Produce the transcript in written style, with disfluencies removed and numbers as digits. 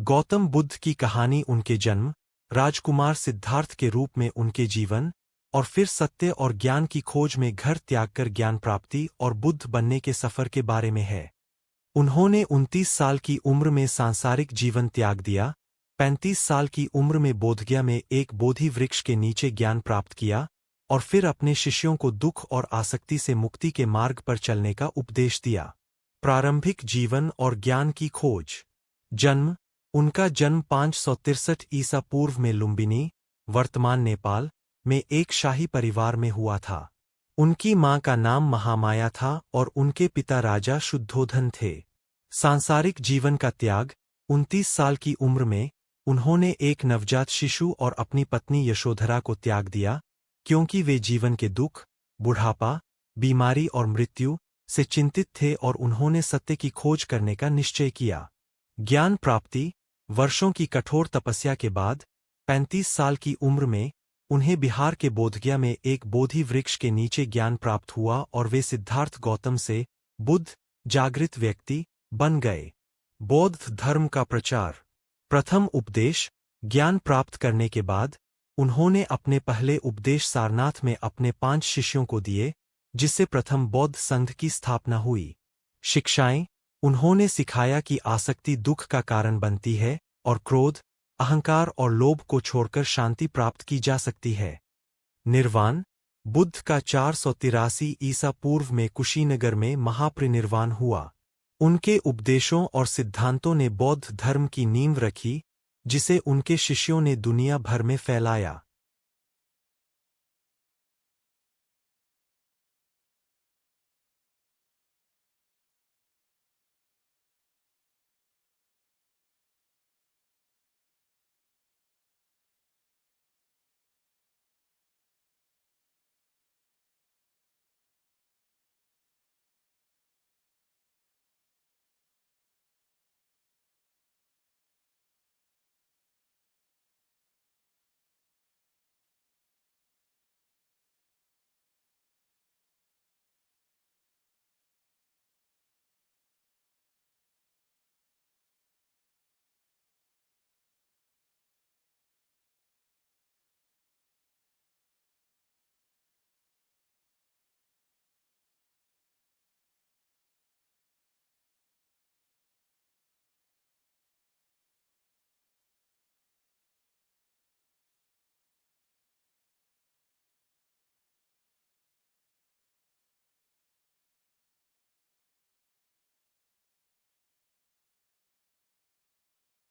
गौतम बुद्ध की कहानी उनके जन्म, राजकुमार सिद्धार्थ के रूप में उनके जीवन और फिर सत्य और ज्ञान की खोज में घर त्यागकर ज्ञान प्राप्ति और बुद्ध बनने के सफर के बारे में है। उन्होंने 29 साल की उम्र में सांसारिक जीवन त्याग दिया, 35 साल की उम्र में बोधगया में एक बोधि वृक्ष के नीचे ज्ञान प्राप्त किया और फिर अपने शिष्यों को दुख और आसक्ति से मुक्ति के मार्ग पर चलने का उपदेश दिया। प्रारंभिक जीवन और ज्ञान की खोज। जन्म। उनका जन्म 563 ईसा पूर्व में लुम्बिनी, वर्तमान नेपाल, में एक शाही परिवार में हुआ था। उनकी मां का नाम महामाया था और उनके पिता राजा शुद्धोधन थे। सांसारिक जीवन का त्याग। 29 साल की उम्र में उन्होंने एक नवजात शिशु और अपनी पत्नी यशोधरा को त्याग दिया, क्योंकि वे जीवन के दुख, बुढ़ापा, बीमारी और मृत्यु से चिंतित थे और उन्होंने सत्य की खोज करने का निश्चय किया। ज्ञान प्राप्ति। वर्षों की कठोर तपस्या के बाद 35 साल की उम्र में उन्हें बिहार के बोधगया में एक बोधि वृक्ष के नीचे ज्ञान प्राप्त हुआ और वे सिद्धार्थ गौतम से बुद्ध, जागृत व्यक्ति, बन गए। बौद्ध धर्म का प्रचार। प्रथम उपदेश। ज्ञान प्राप्त करने के बाद उन्होंने अपने पहले उपदेश सारनाथ में अपने 5 शिष्यों को दिए, जिससे प्रथम बौद्ध संघ की स्थापना हुई। शिक्षाएं। उन्होंने सिखाया कि आसक्ति दुख का कारण बनती है और क्रोध, अहंकार और लोभ को छोड़कर शांति प्राप्त की जा सकती है। निर्वाण। बुद्ध का 483 ईसा पूर्व में कुशीनगर में महापरिनिर्वाण हुआ। उनके उपदेशों और सिद्धांतों ने बौद्ध धर्म की नींव रखी, जिसे उनके शिष्यों ने दुनिया भर में फैलाया।